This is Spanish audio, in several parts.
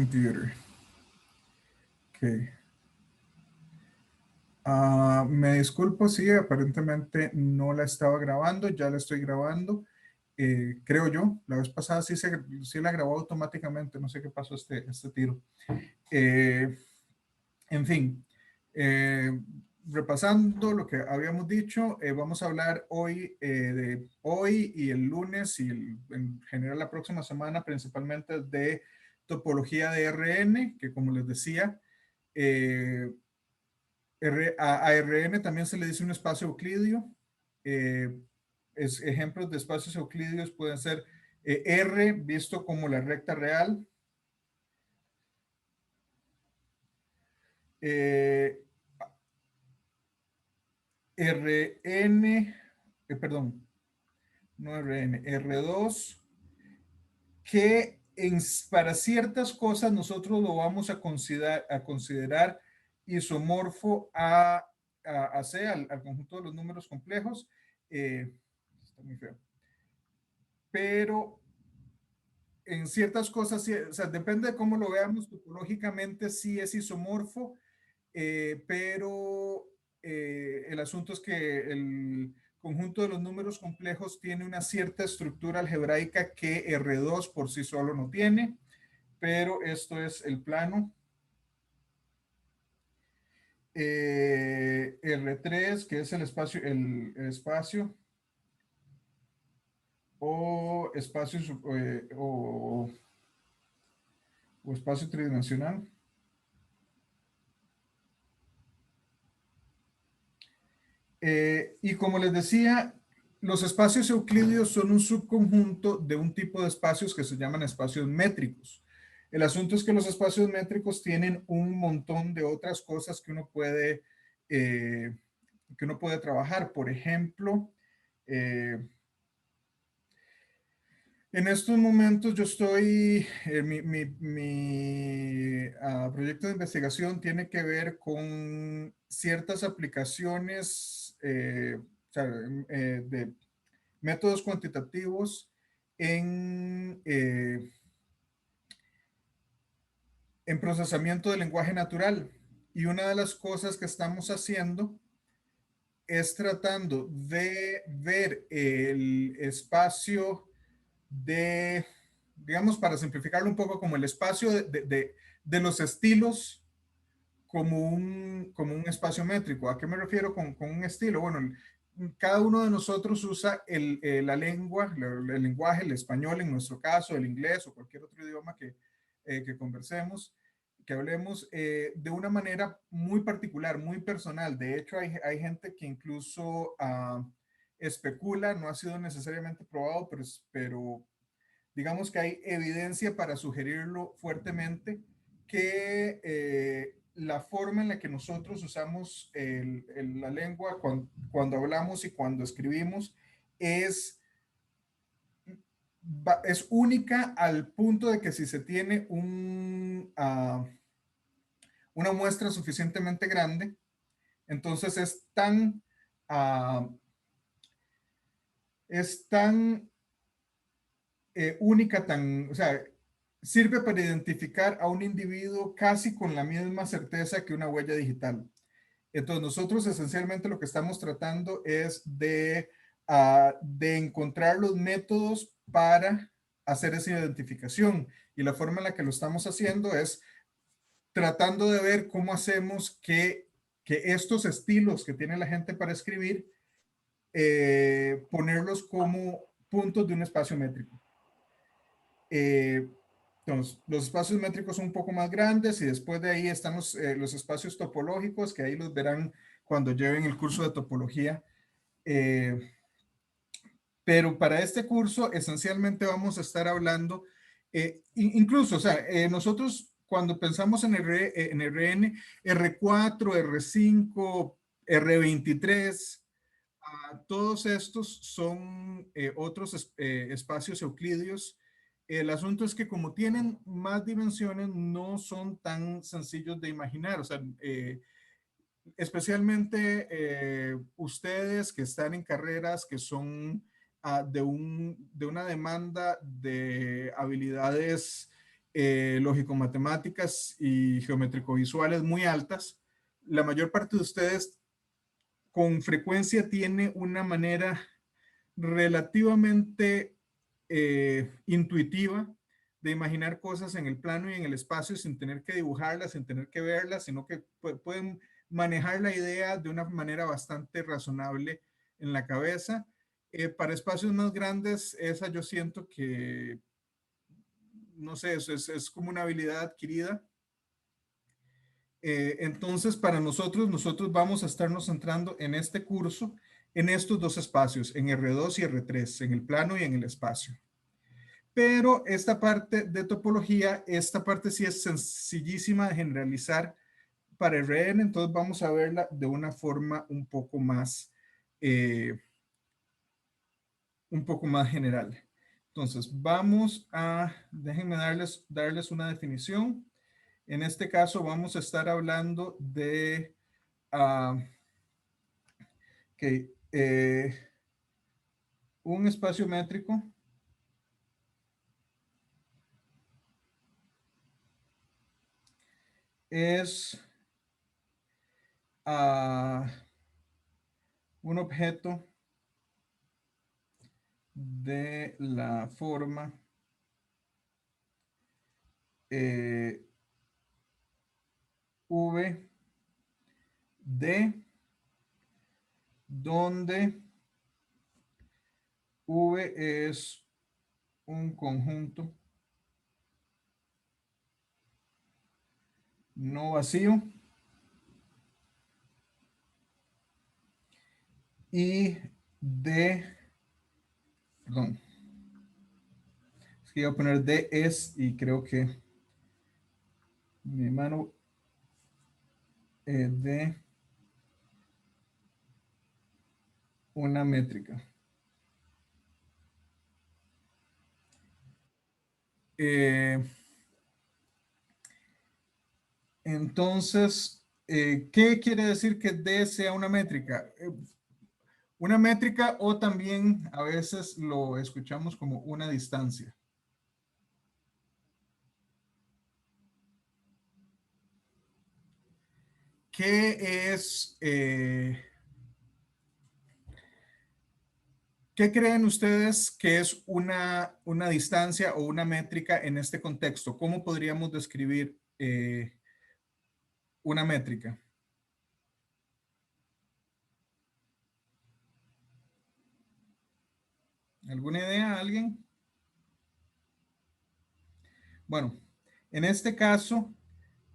Computer. Ok. Me disculpo, sí, aparentemente no la estaba grabando, ya la estoy grabando. Creo yo, la vez pasada sí la grabó automáticamente, no sé qué pasó este tiro. Eh, en fin, eh, repasando lo que habíamos dicho, vamos a hablar hoy de hoy y el lunes y en general la próxima semana principalmente de topología de RN, que como les decía, eh, a RN también se le dice un espacio euclidio. Eh, ejemplos de espacios euclidios pueden ser R visto como la recta real, eh, RN, perdón, no RN, R2, que para ciertas cosas nosotros lo vamos a considerar isomorfo a C, al conjunto de los números complejos. Está muy feo. Pero en ciertas cosas, o sea, depende de cómo lo veamos, topológicamente sí es isomorfo, pero el asunto es que el conjunto de los números complejos tiene una cierta estructura algebraica que R2 por sí solo no tiene, pero esto es el plano. R3, que es el espacio o espacio, o espacio tridimensional. Y como les decía, los espacios euclideos son un subconjunto de un tipo de espacios que se llaman espacios métricos. El asunto es que los espacios métricos tienen un montón de otras cosas eh, que uno puede trabajar. Por ejemplo, en estos momentos yo estoy, mi proyecto de investigación tiene que ver con ciertas aplicaciones o sea, de métodos cuantitativos en en procesamiento del lenguaje natural. Y una de las cosas que estamos haciendo es tratando de ver el espacio de, digamos, para simplificarlo un poco, como el espacio de los estilos como un espacio métrico. ¿A qué me refiero con un estilo? Bueno, cada uno de nosotros usa la lengua, el lenguaje, el español en nuestro caso, el inglés o cualquier otro idioma que conversemos, que hablemos de una manera muy particular, muy personal. De hecho, hay gente que incluso especula, no ha sido necesariamente probado, pero digamos que hay evidencia para sugerirlo fuertemente que la forma en la que nosotros usamos la lengua cuando hablamos y cuando escribimos es, es única al punto de que si se tiene una muestra suficientemente grande, entonces es tan única, o sea, sirve para identificar a un individuo casi con la misma certeza que una huella digital. Entonces, nosotros esencialmente lo que estamos tratando es de encontrar los métodos para hacer esa identificación. Y la forma en la que lo estamos haciendo es tratando de ver cómo hacemos que estos estilos que tiene la gente para escribir, ponerlos como puntos de un espacio métrico. Entonces, los espacios métricos son un poco más grandes y después de ahí están los espacios topológicos, que ahí los verán cuando lleven el curso de topología. Pero para este curso, esencialmente vamos a estar hablando, incluso, o sea, nosotros cuando pensamos en RN, R4, R5, R23, todos estos son otros espacios euclidios. El asunto es que como tienen más dimensiones, no son tan sencillos de imaginar. O sea, especialmente ustedes que están en carreras que son de una demanda de habilidades lógico-matemáticas y geométrico-visuales muy altas, la mayor parte de ustedes con frecuencia tiene una manera relativamente intuitiva de imaginar cosas en el plano y en el espacio sin tener que dibujarlas, sin tener que verlas, sino que pueden manejar la idea de una manera bastante razonable en la cabeza. Para espacios más grandes, esa yo siento que, no sé, eso es como una habilidad adquirida. Entonces, para nosotros vamos a estarnos centrando en este curso, en estos dos espacios, en R2 y R3, en el plano y en el espacio. Pero esta parte de topología, esta parte sí es sencillísima de generalizar para RN, entonces vamos a verla de una forma un poco más general. Entonces, déjenme darles una definición. En este caso vamos a estar hablando de okay, un espacio métrico es un objeto de la forma V de donde V es un conjunto no vacío y D, perdón, es que iba a poner D es y creo que mi mano de una métrica. Entonces, ¿qué quiere decir que D sea una métrica? Una métrica o también a veces lo escuchamos como una distancia. ¿Qué es, qué creen ustedes que es una distancia o una métrica en este contexto? ¿Cómo podríamos describir una métrica? ¿Alguna idea, alguien? Bueno, en este caso,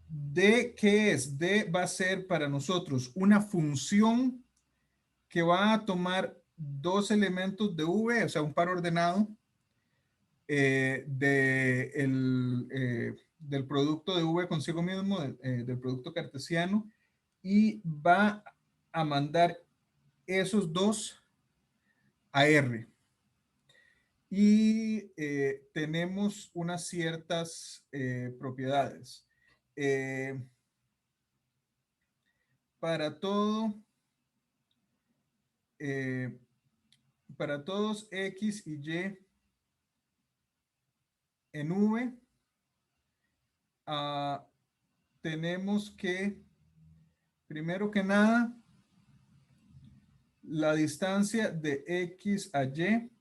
D, ¿qué es? D va a ser para nosotros una función que va a tomar dos elementos de V, o sea, un par ordenado del producto de V consigo mismo, del producto cartesiano, y va a mandar esos dos a R. Y tenemos unas ciertas propiedades. Para todo, eh, para todos X y Y en V, tenemos que, primero que nada, la distancia de X a Y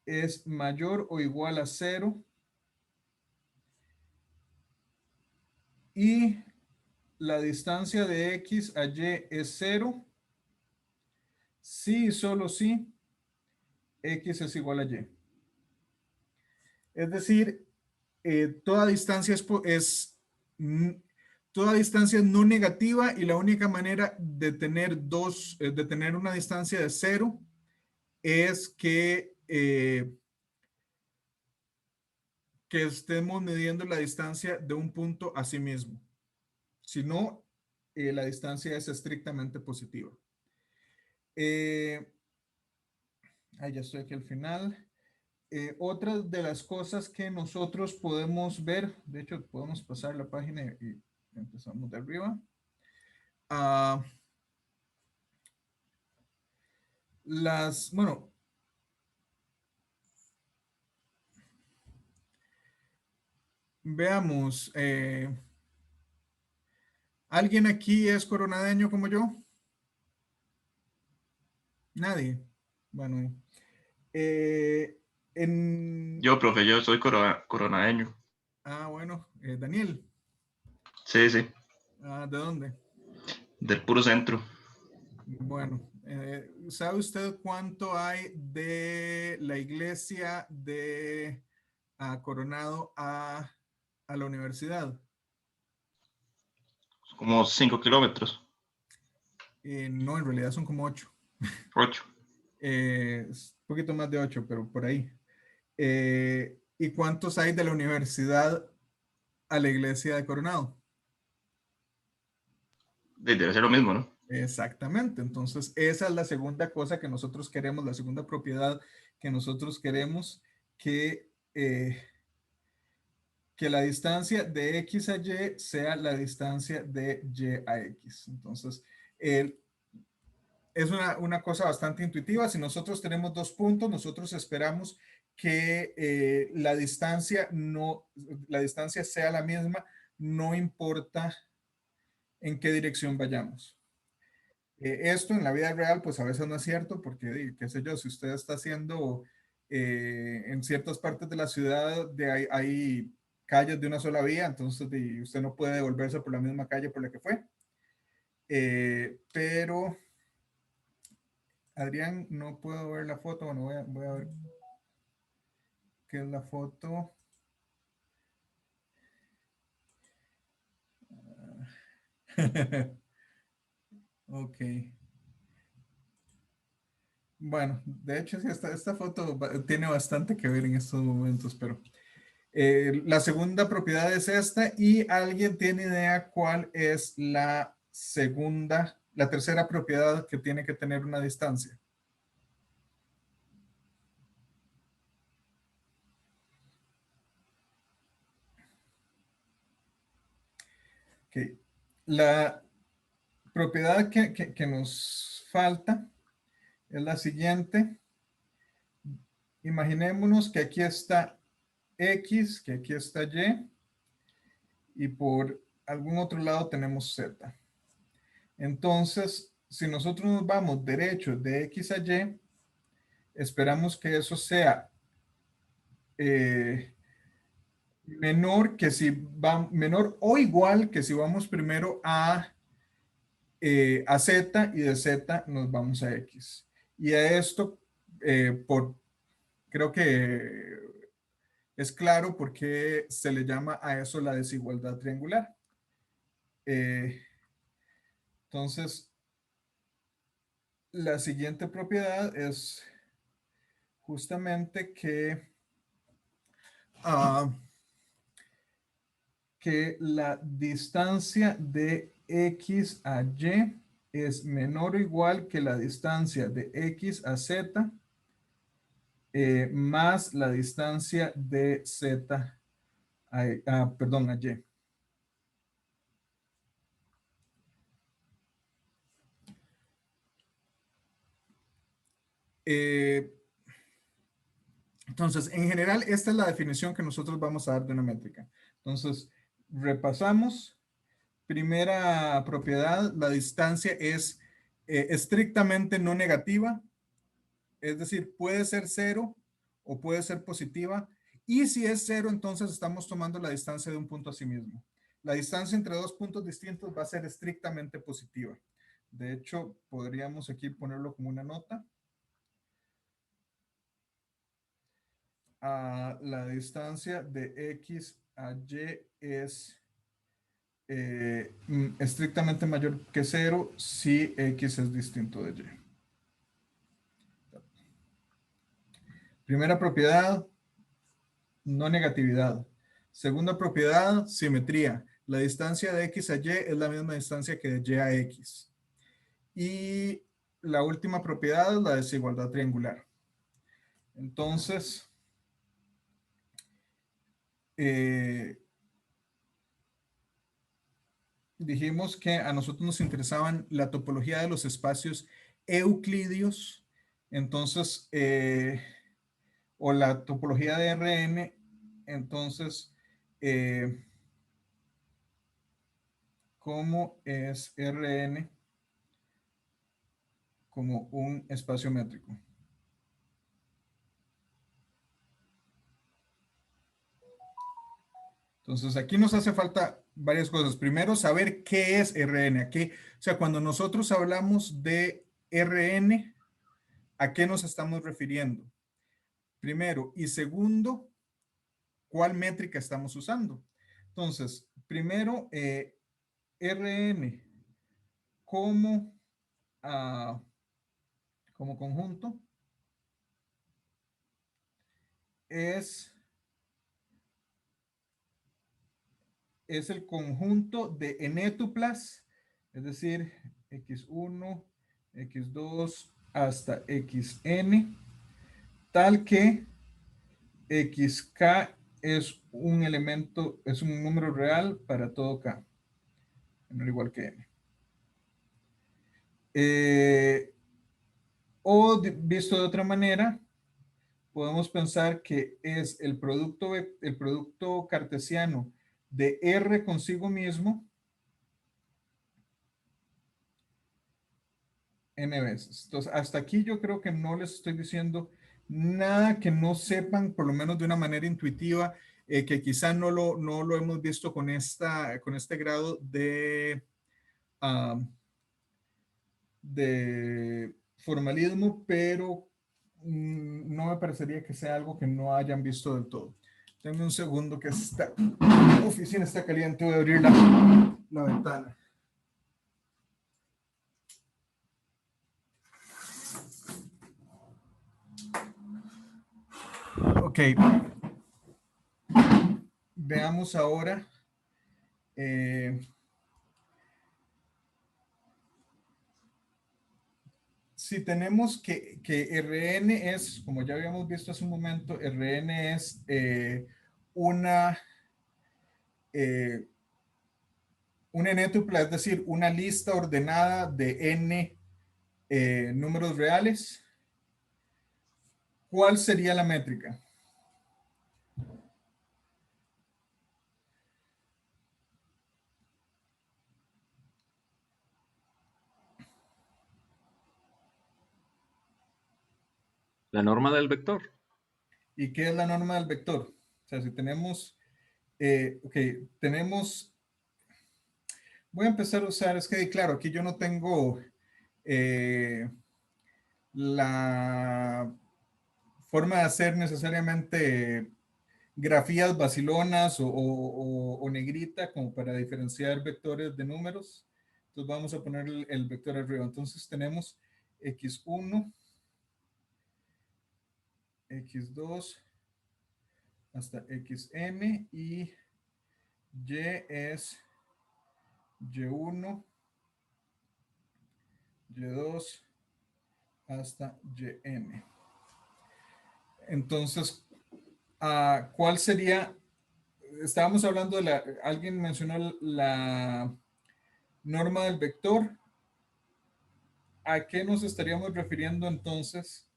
es mayor o igual a 0 y la distancia de X a Y es 0 si y solo si X es igual a Y. Es decir, toda distancia toda distancia es no negativa y la única manera de de tener una distancia de 0 es que estemos midiendo la distancia de un punto a sí mismo. Si no, la distancia es estrictamente positiva. Ya estoy aquí al final. Otra de las cosas que nosotros podemos ver, de hecho podemos pasar la página y empezamos de arriba. Bueno, Veamos. ¿Alguien aquí es coronadeño como yo? Nadie. Bueno. eh, en... Yo, profe, yo soy coronadeño. Bueno. Daniel. Sí, sí, ¿De dónde? del puro centro. Bueno, ¿sabe usted cuánto hay de la iglesia de Coronado a la universidad? Como 5 kilómetros. No, en realidad son como 8. 8. Es un poquito más de 8, pero por ahí. ¿Y cuántos hay de la universidad a la iglesia de Coronado? Debe ser lo mismo, ¿no? Exactamente. Entonces, esa es la segunda cosa que nosotros queremos, la segunda propiedad que nosotros queremos que la distancia de x a y sea la distancia de y a x. Entonces, es una cosa bastante intuitiva. Si nosotros tenemos 2 puntos, nosotros esperamos que la distancia sea la misma, no importa en qué dirección vayamos. Esto en la vida real, pues a veces no es cierto, porque, qué sé yo, si usted está haciendo en ciertas partes de la ciudad, hay calles de una sola vía, entonces usted no puede devolverse por la misma calle por la que fue. Pero, Adrián, no puedo ver la foto. Bueno, voy a ver qué es la foto. Ok. Bueno, de hecho, sí, esta foto tiene bastante que ver en estos momentos, pero la segunda propiedad es esta y alguien tiene idea cuál es la tercera propiedad que tiene que tener una distancia. Okay. La propiedad que nos falta es la siguiente. Imaginémonos que aquí está X, que aquí está y por algún otro lado tenemos Z. Entonces, si nosotros nos vamos derecho de X a Y, esperamos que eso sea menor que si va menor o igual que si vamos primero a Z y de Z nos vamos a X. Y a esto, creo que es claro por qué se le llama a eso la desigualdad triangular. Eh, entonces, la siguiente propiedad es justamente uh, que la distancia de X a Y es menor o igual que la distancia de X a Z más la distancia de Z perdón, a Y. Eh, entonces, en general, esta es la definición que nosotros vamos a dar de una métrica. Entonces, repasamos. Primera propiedad, la distancia es estrictamente no negativa, es decir, puede ser cero o puede ser positiva. Y si es cero, entonces estamos tomando la distancia de un punto a sí mismo. La distancia entre dos puntos distintos va a ser estrictamente positiva. De hecho, podríamos aquí ponerlo como una nota. La distancia de X a Y es estrictamente mayor que cero si X es distinto de Y. Primera propiedad, no negatividad. Segunda propiedad, simetría. La distancia de X a Y es la misma distancia que de Y a X. Y la última propiedad es la desigualdad triangular. Entonces, dijimos que a nosotros nos interesaban la topología de los espacios euclidios. Entonces, o la topología de Rn. Entonces, cómo es Rn como un espacio métrico. Entonces, aquí nos hace falta varias cosas. Primero, saber qué es Rn. O sea, cuando nosotros hablamos de Rn, ¿a qué nos estamos refiriendo? Primero. Y segundo, ¿cuál métrica estamos usando? Entonces, primero, Rn como, como conjunto es el conjunto de enetuplas, es decir, x1, x2 hasta xn, tal que xk es un elemento, es un número real para todo k, menor o igual que n. O visto de otra manera, podemos pensar que es el producto cartesiano de R consigo mismo n veces. Entonces, hasta aquí yo creo que no les estoy diciendo nada que no sepan, por lo menos de una manera intuitiva, que quizá no lo hemos visto con este grado de formalismo, pero no me parecería que sea algo que no hayan visto del todo. Denme un segundo que la oficina está caliente, voy a abrir la ventana. Ok. Veamos ahora. Si tenemos que Rn es, como ya habíamos visto hace un momento, Rn es una enetupla, es decir, una lista ordenada de n números reales. ¿Cuál sería la métrica? La norma del vector. ¿Y qué es la norma del vector? O sea, si tenemos, ok, tenemos, voy a empezar a usar, es que claro, aquí yo no tengo la forma de hacer necesariamente grafías vacilonas o negrita como para diferenciar vectores de números. Entonces vamos a poner el vector arriba. Entonces tenemos x1, x2 hasta xn y y es y1, y2 hasta yn. Entonces, ¿cuál sería? Estábamos hablando de alguien mencionó la norma del vector. ¿A qué nos estaríamos refiriendo entonces?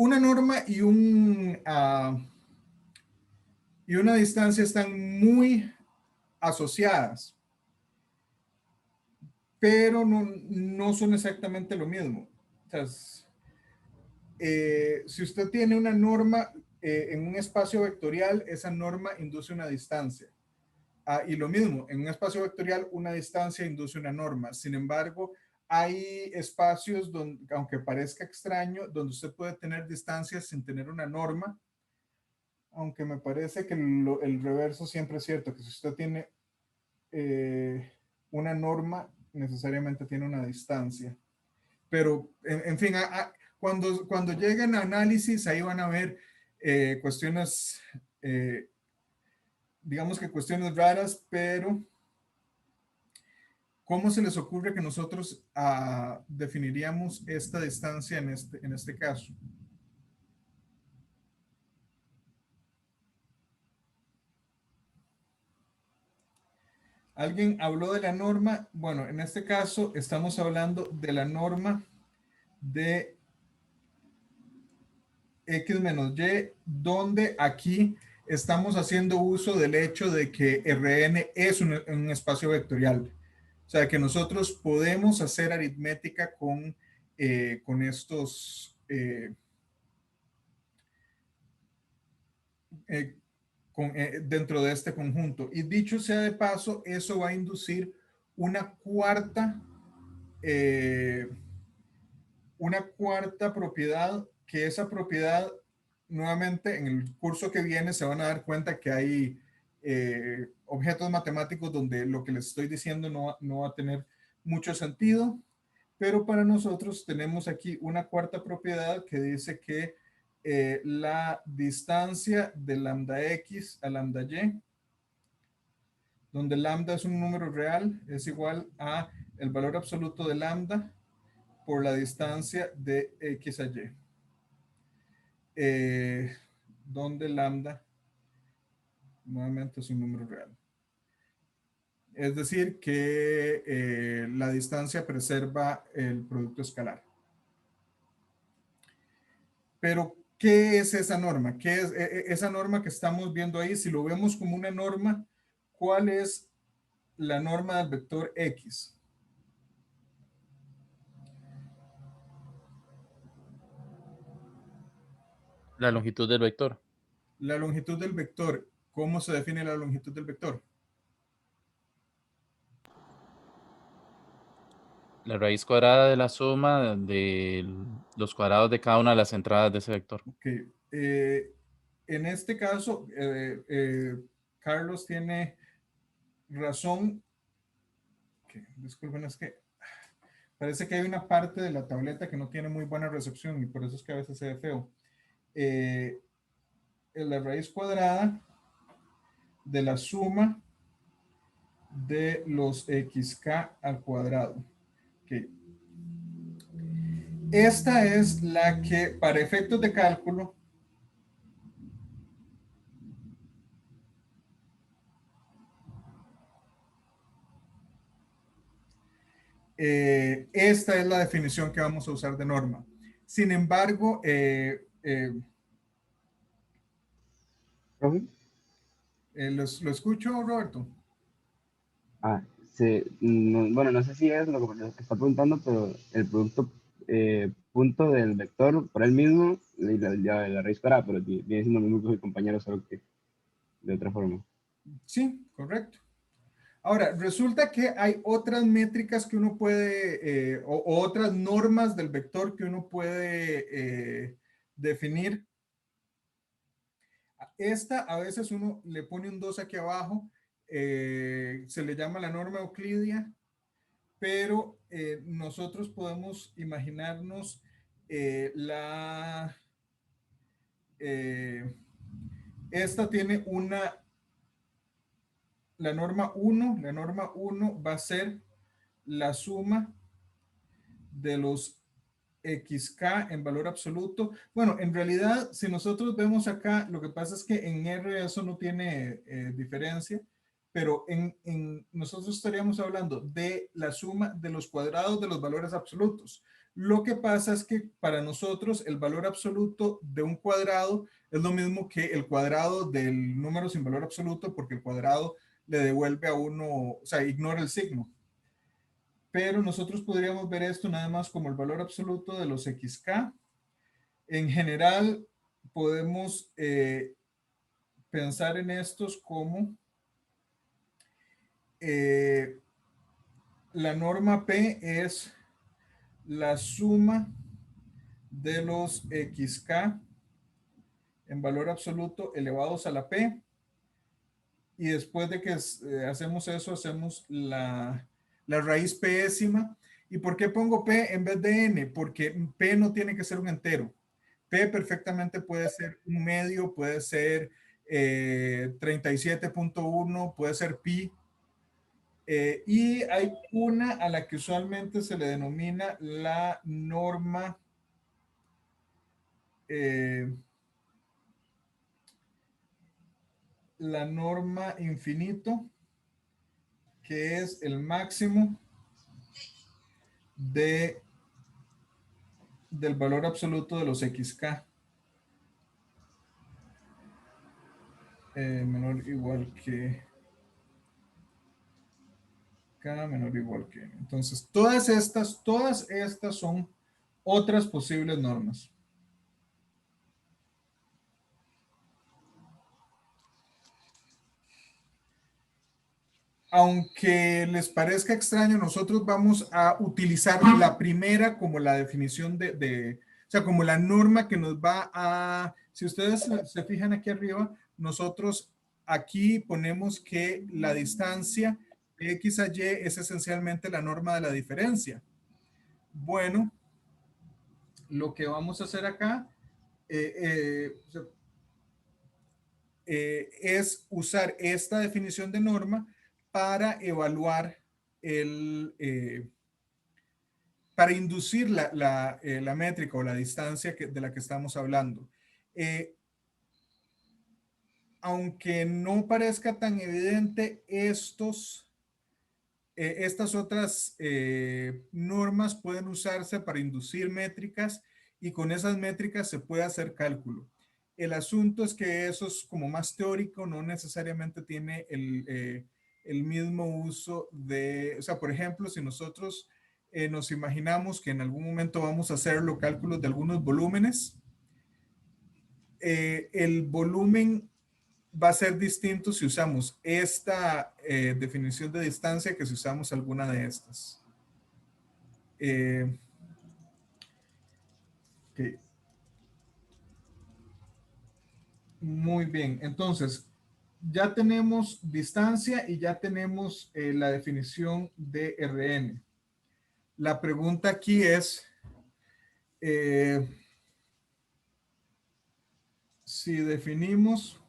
Una norma y una distancia están muy asociadas, pero no son exactamente lo mismo. Entonces, si usted tiene una norma en un espacio vectorial, esa norma induce una distancia. Y lo mismo, en un espacio vectorial, una distancia induce una norma. Sin embargo, hay espacios donde, aunque parezca extraño, donde usted puede tener distancias sin tener una norma, aunque me parece que el reverso siempre es cierto, que si usted tiene una norma, necesariamente tiene una distancia. Pero, en fin, cuando lleguen a análisis, ahí van a ver cuestiones, digamos que cuestiones raras, pero ¿cómo se les ocurre que nosotros definiríamos esta distancia en este caso? ¿Alguien habló de la norma? Bueno, en este caso estamos hablando de la norma de X menos Y, donde aquí estamos haciendo uso del hecho de que Rn es un espacio vectorial. O sea, que nosotros podemos hacer aritmética con estos, dentro de este conjunto. Y dicho sea de paso, eso va a inducir una cuarta, eh, una cuarta propiedad, que esa propiedad, nuevamente en el curso que viene se van a dar cuenta que hay objetos matemáticos donde lo que les estoy diciendo no va a tener mucho sentido, pero para nosotros tenemos aquí una cuarta propiedad que dice que la distancia de lambda x a lambda y, donde lambda es un número real, es igual a el valor absoluto de lambda por la distancia de x a y, donde lambda nuevamente es un número real. Es decir, que la distancia preserva el producto escalar. Pero, ¿qué es esa norma? ¿Qué es esa norma que estamos viendo ahí? Si lo vemos como una norma, ¿cuál es la norma del vector X? La longitud del vector. La longitud del vector. ¿Cómo se define la longitud del vector? La raíz cuadrada de la suma de los cuadrados de cada una de las entradas de ese vector. Ok. En este caso, Carlos tiene razón. Okay, disculpen, es que parece que hay una parte de la tableta que no tiene muy buena recepción y por eso es que a veces se ve feo. La raíz cuadrada de la suma de los xk al cuadrado. Okay. Esta es la que, para efectos de cálculo, esta es la definición que vamos a usar de norma. Sin embargo, ¿Profe? ¿lo escucho, Roberto? Bueno, no sé si es lo que está preguntando, pero el producto punto del vector por él mismo, la raíz cuadrada, pero viene siendo lo mismo que el compañero, solo que de otra forma. Sí, correcto. Ahora, resulta que hay otras métricas que uno puede, o otras normas del vector que uno puede definir. Esta a veces uno le pone un 2 aquí abajo, se le llama la norma euclidia, pero nosotros podemos imaginarnos esta tiene la norma 1 va a ser la suma de los xk en valor absoluto. Bueno, en realidad, si nosotros vemos acá, lo que pasa es que en R eso no tiene diferencia, pero nosotros estaríamos hablando de la suma de los cuadrados de los valores absolutos. Lo que pasa es que para nosotros el valor absoluto de un cuadrado es lo mismo que el cuadrado del número sin valor absoluto, porque el cuadrado le devuelve a uno, o sea, ignora el signo. Pero nosotros podríamos ver esto nada más como el valor absoluto de los xk. En general, podemos pensar en estos como la norma P es la suma de los xk en valor absoluto elevados a la P. Y después de que hacemos eso, hacemos la raíz pésima. ¿Y por qué pongo P en vez de N? Porque P no tiene que ser un entero. P perfectamente puede ser un medio, puede ser 37.1, puede ser pi. Y hay una a la que usualmente se le denomina la norma infinito, que es el máximo del valor absoluto de los xk. menor o igual que K menor o igual que. Entonces, todas estas son otras posibles normas. Aunque les parezca extraño, nosotros vamos a utilizar la primera como la definición o sea, como la norma que nos va a, si ustedes se fijan aquí arriba, nosotros aquí ponemos que la distancia de X a Y es esencialmente la norma de la diferencia. Bueno, lo que vamos a hacer acá es usar esta definición de norma para evaluar para inducir la métrica o la distancia de la que estamos hablando. Aunque no parezca tan evidente, estas otras normas pueden usarse para inducir métricas y con esas métricas se puede hacer cálculo. El asunto es que eso es como más teórico, no necesariamente tiene el mismo uso o sea, por ejemplo, si nosotros nos imaginamos que en algún momento vamos a hacer los cálculos de algunos volúmenes, el volumen va a ser distinto si usamos esta definición de distancia que si usamos alguna de estas. Okay. Muy bien, entonces ya tenemos distancia y ya tenemos la definición de Rn. La pregunta aquí es si definimos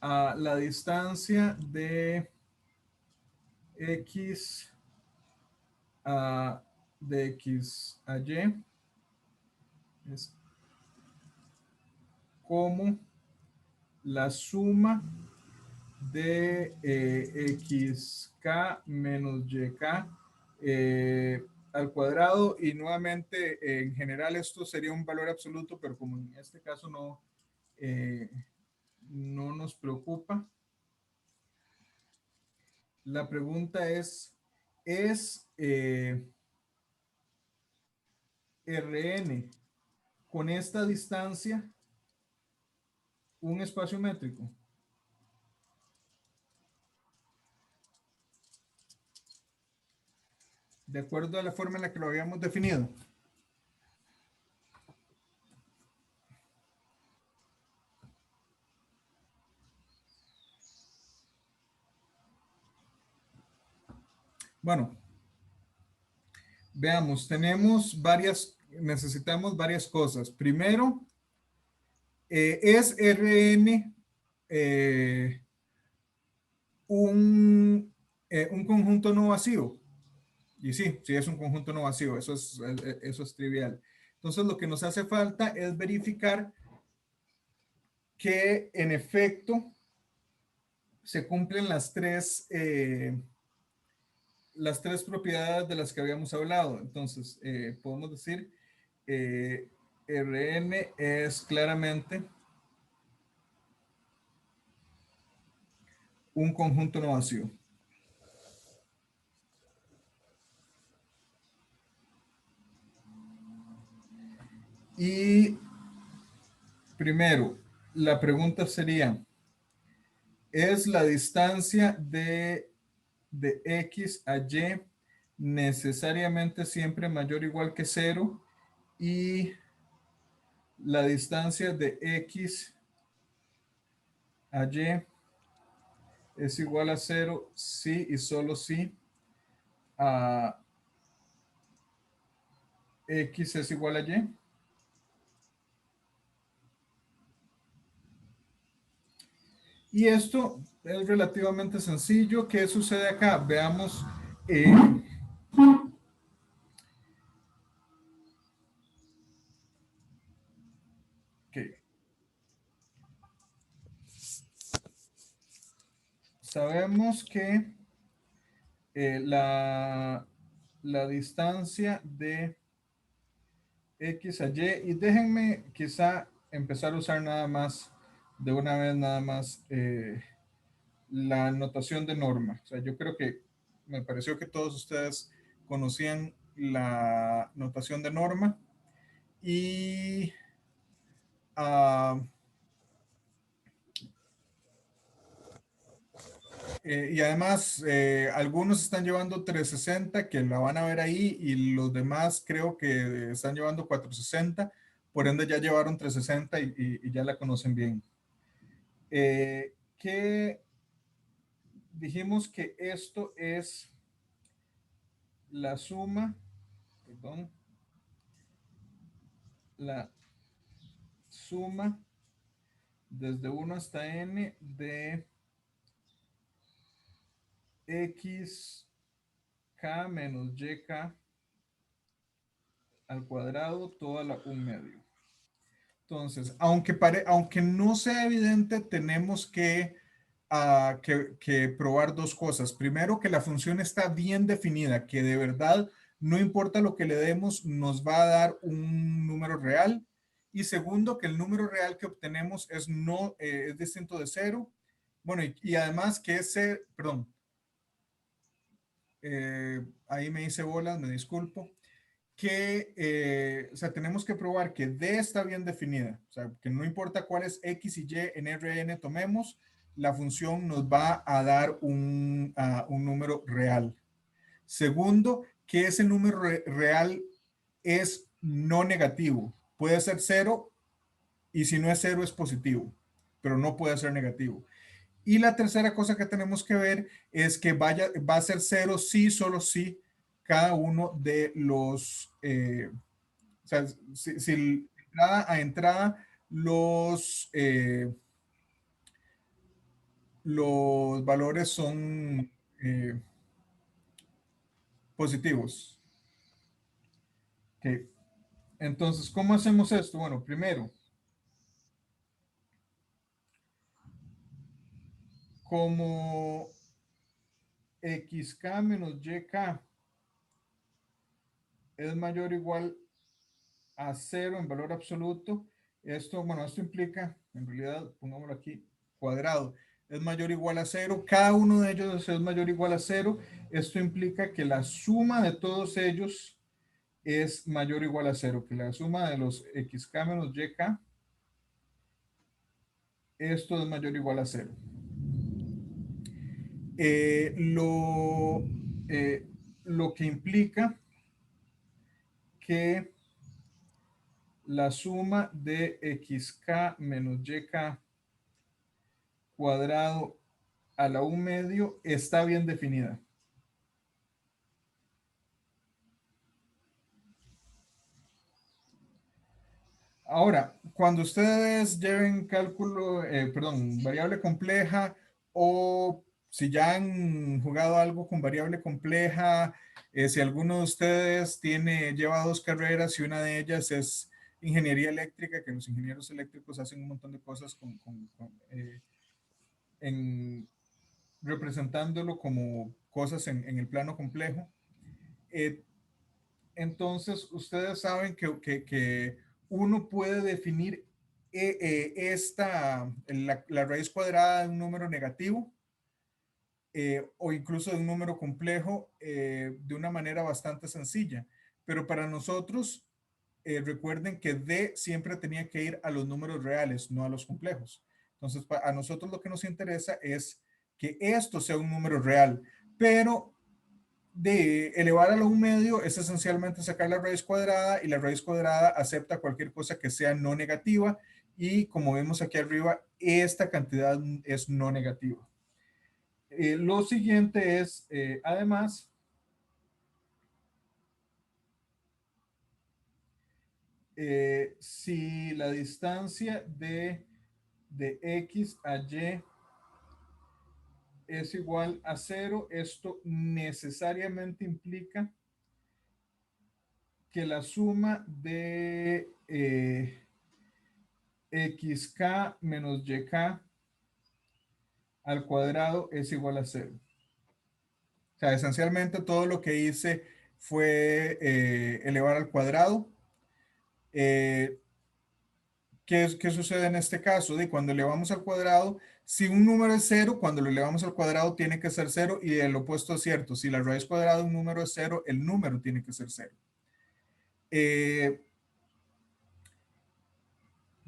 la distancia de X a Y es como la suma de xk menos yk al cuadrado, y nuevamente en general esto sería un valor absoluto, pero como en este caso no nos preocupa. La pregunta ¿es Rn con esta distancia un espacio métrico? De acuerdo a la forma en la que lo habíamos definido. Bueno, veamos, necesitamos varias cosas. Primero, ¿es Rn un conjunto no vacío? Y sí es un conjunto no vacío, eso es trivial. Entonces lo que nos hace falta es verificar que en efecto se cumplen las tres propiedades de las que habíamos hablado. Entonces podemos decir Rn es claramente un conjunto no vacío. Y primero, la pregunta sería, ¿es la distancia de X a Y necesariamente siempre mayor o igual que 0? Y la distancia de X a Y es igual a 0 si y solo si X es igual a Y. Y esto es relativamente sencillo. ¿Qué sucede acá? Veamos. Okay. Sabemos que la distancia de X a Y, y déjenme quizá empezar a usar nada más, de una vez nada más, la notación de norma. O sea, yo creo que me pareció que todos ustedes conocían la notación de norma y y además, algunos están llevando 360, que la van a ver ahí, y los demás creo que están llevando 460, por ende ya llevaron 360 y ya la conocen bien. Que dijimos que esto es la suma, perdón, la suma desde 1 hasta n de x k menos yk al cuadrado toda la 1/2. Entonces, aunque no sea evidente, tenemos que probar dos cosas. Primero, que la función está bien definida, que de verdad no importa lo que le demos, nos va a dar un número real. Y segundo, que el número real que obtenemos es distinto de 0. Bueno, y además que ese, perdón, ahí me hice bolas, me disculpo. O sea, tenemos que probar que D está bien definida, o sea, que no importa cuáles X y Y en Rn tomemos, la función nos va a dar un número real. Segundo, que ese número real es no negativo. Puede ser 0 y si no es 0 es positivo, pero no puede ser negativo. Y la tercera cosa que tenemos que ver es que va a ser 0 si, solo si cada uno de los, o sea, si entrada a entrada los valores son positivos. Okay. Entonces, ¿cómo hacemos esto? Bueno, primero, como xk menos yk es mayor o igual a 0 en valor absoluto, esto implica, en realidad, pongámoslo aquí, cuadrado, es mayor o igual a 0, cada uno de ellos es mayor o igual a 0, esto implica que la suma de todos ellos es mayor o igual a 0, que la suma de los xk menos yk, esto es mayor o igual a 0. Eh, lo, lo que implica que la suma de xk menos yk cuadrado a la 1/2 está bien definida. Ahora, cuando ustedes lleven cálculo, variable compleja, o si ya han jugado algo con variable compleja, si alguno de ustedes lleva 2 carreras y una de ellas es ingeniería eléctrica, que los ingenieros eléctricos hacen un montón de cosas representándolo como cosas en el plano complejo. Entonces, ustedes saben que uno puede definir la raíz cuadrada de un número negativo o incluso de un número complejo de una manera bastante sencilla. Pero para nosotros, recuerden que D siempre tenía que ir a los números reales, no a los complejos. Entonces, a nosotros lo que nos interesa es que esto sea un número real, pero de elevar a la 1/2 es esencialmente sacar la raíz cuadrada, y la raíz cuadrada acepta cualquier cosa que sea no negativa, y como vemos aquí arriba, esta cantidad es no negativa. Lo siguiente es, además, si la distancia de X a Y es igual a 0, esto necesariamente implica que la suma de xk menos yk al cuadrado es igual a 0. O sea, esencialmente todo lo que hice fue elevar al cuadrado, ¿qué sucede en este caso? Cuando elevamos al cuadrado, si un número es 0, cuando lo elevamos al cuadrado tiene que ser 0 y el opuesto es cierto. Si la raíz cuadrada de un número es 0, el número tiene que ser 0.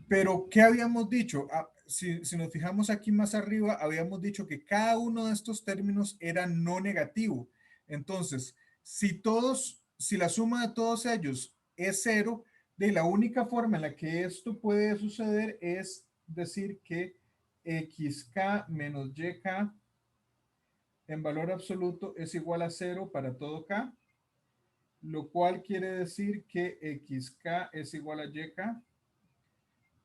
Pero, ¿qué habíamos dicho? Si nos fijamos aquí más arriba, habíamos dicho que cada uno de estos términos era no negativo. Entonces, si la suma de todos ellos es 0, de la única forma en la que esto puede suceder es decir que xk menos yk en valor absoluto es igual a 0 para todo k, lo cual quiere decir que xk es igual a yk.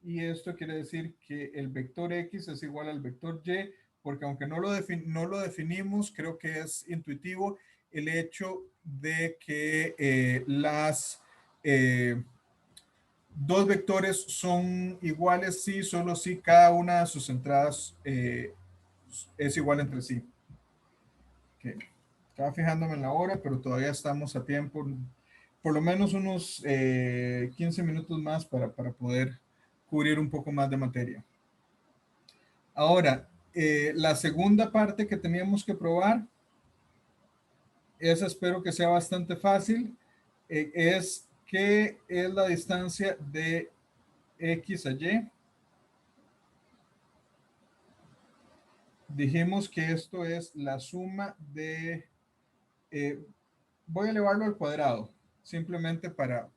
Y esto quiere decir que el vector X es igual al vector Y, porque aunque no lo definimos, creo que es intuitivo el hecho de que dos vectores son iguales si solo si cada una de sus entradas es igual entre sí. Okay. Estaba fijándome en la hora, pero todavía estamos a tiempo, por lo menos unos 15 minutos más para poder cubrir un poco más de materia. Ahora, la segunda parte que teníamos que probar, esa espero que sea bastante fácil, es qué es la distancia de X a Y. Dijimos que esto es la suma de, voy a elevarlo al cuadrado, simplemente para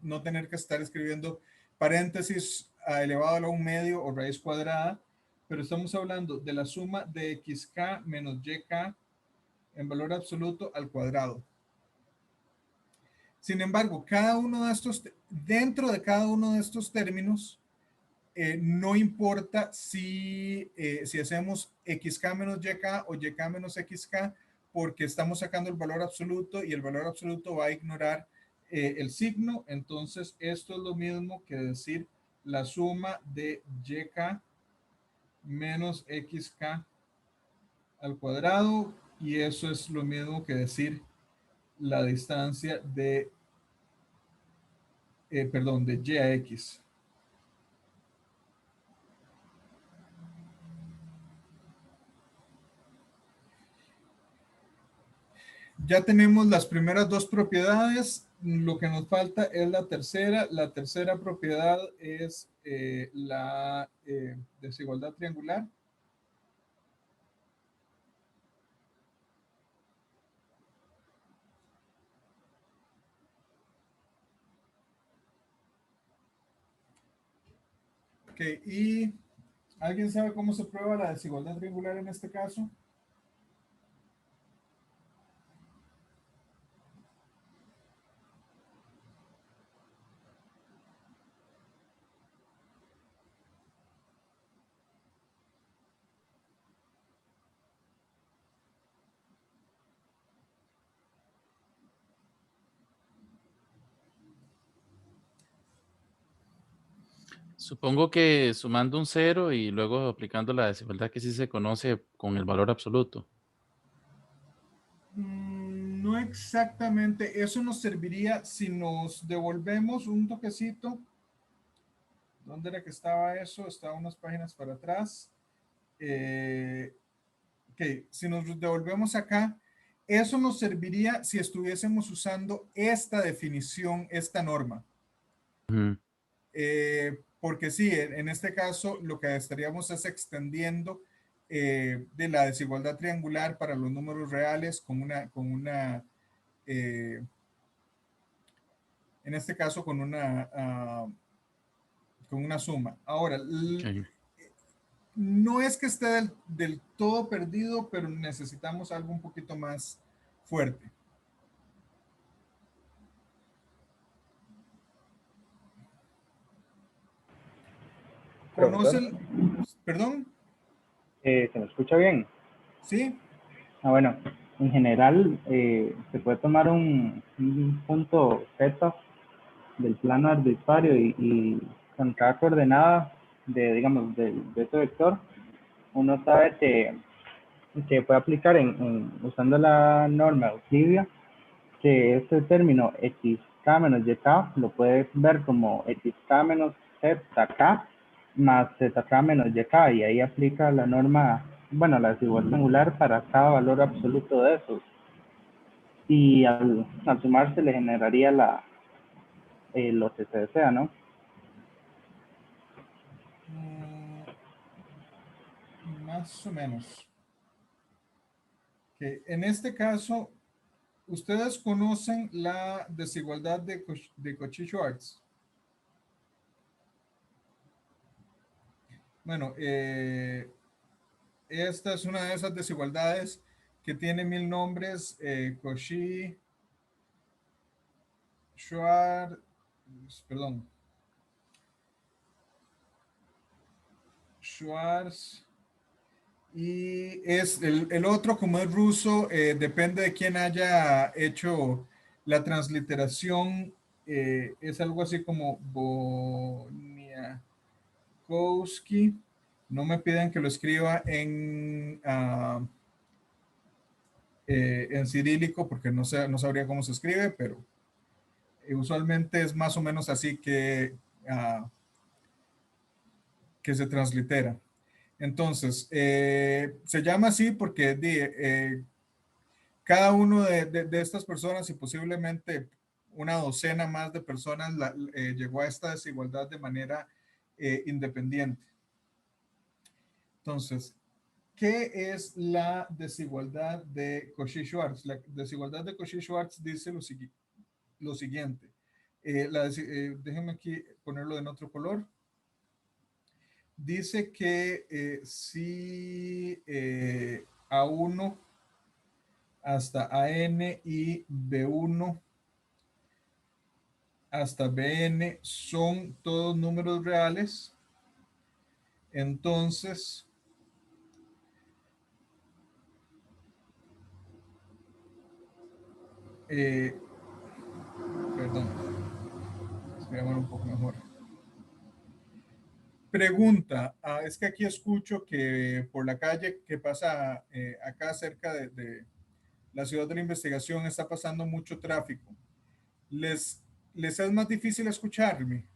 no tener que estar escribiendo paréntesis elevado a la 1/2 o raíz cuadrada, pero estamos hablando de la suma de xk menos yk en valor absoluto al cuadrado. Sin embargo, dentro de cada uno de estos términos, no importa si hacemos xk menos yk o yk menos xk, porque estamos sacando el valor absoluto y el valor absoluto va a ignorar el signo. Entonces, esto es lo mismo que decir la suma de yk menos xk al cuadrado, y eso es lo mismo que decir la distancia de y a x. Ya tenemos las primeras dos propiedades. Lo que nos falta es la tercera. La tercera propiedad es la desigualdad triangular. Ok, ¿y alguien sabe cómo se prueba la desigualdad triangular en este caso? Supongo que sumando un 0 y luego aplicando la desigualdad que sí se conoce con el valor absoluto. No exactamente. Eso nos serviría si nos devolvemos un toquecito. ¿Dónde era que estaba eso? Estaba unas páginas para atrás. Ok, si nos devolvemos acá, eso nos serviría si estuviésemos usando esta definición, esta norma. Ujú. Porque sí, en este caso lo que estaríamos es extendiendo de la desigualdad triangular para los números reales con una en este caso con una suma. Ahora, Ok. no es que esté del todo perdido, pero necesitamos algo un poquito más fuerte. Profesor, ¿Conocen? ¿Perdón? ¿se me escucha bien? ¿Sí? Bueno, en general se puede tomar un punto Z del plano arbitrario y con cada coordenada digamos, de ese vector, uno sabe que puede aplicar usando la norma euclidia, que este término xk menos yk lo puedes ver como xk menos ZK más ZK menos YK, y ahí aplica la norma, bueno, la desigualdad angular para cada valor absoluto de esos. Y al sumarse le generaría lo que se desea, ¿no? Más o menos. Okay. En este caso, ¿ustedes conocen la desigualdad de Cauchy-Schwarz? Bueno, esta es una de esas desigualdades que tiene 1000 nombres. Cauchy, Schwarz, perdón. Schwarz. Y es el otro, como es ruso, depende de quién haya hecho la transliteración. Es algo así como Boniakowski. No me piden que lo escriba en cirílico porque no sabría cómo se escribe, pero usualmente es más o menos así que se translitera. Entonces, se llama así porque cada uno de estas personas y posiblemente una docena más de personas llegó a esta desigualdad de manera independiente. Entonces, ¿qué es la desigualdad de Cauchy-Schwarz? La desigualdad de Cauchy-Schwarz dice lo siguiente. Déjenme aquí ponerlo en otro color. Dice que si A1 hasta AN y B1 hasta Bn son todos números reales, entonces perdón, escribamos un poco mejor. Pregunta, es que aquí escucho que por la calle que pasa acá cerca de la ciudad de la investigación está pasando mucho tráfico. ¿Les es más difícil escucharme?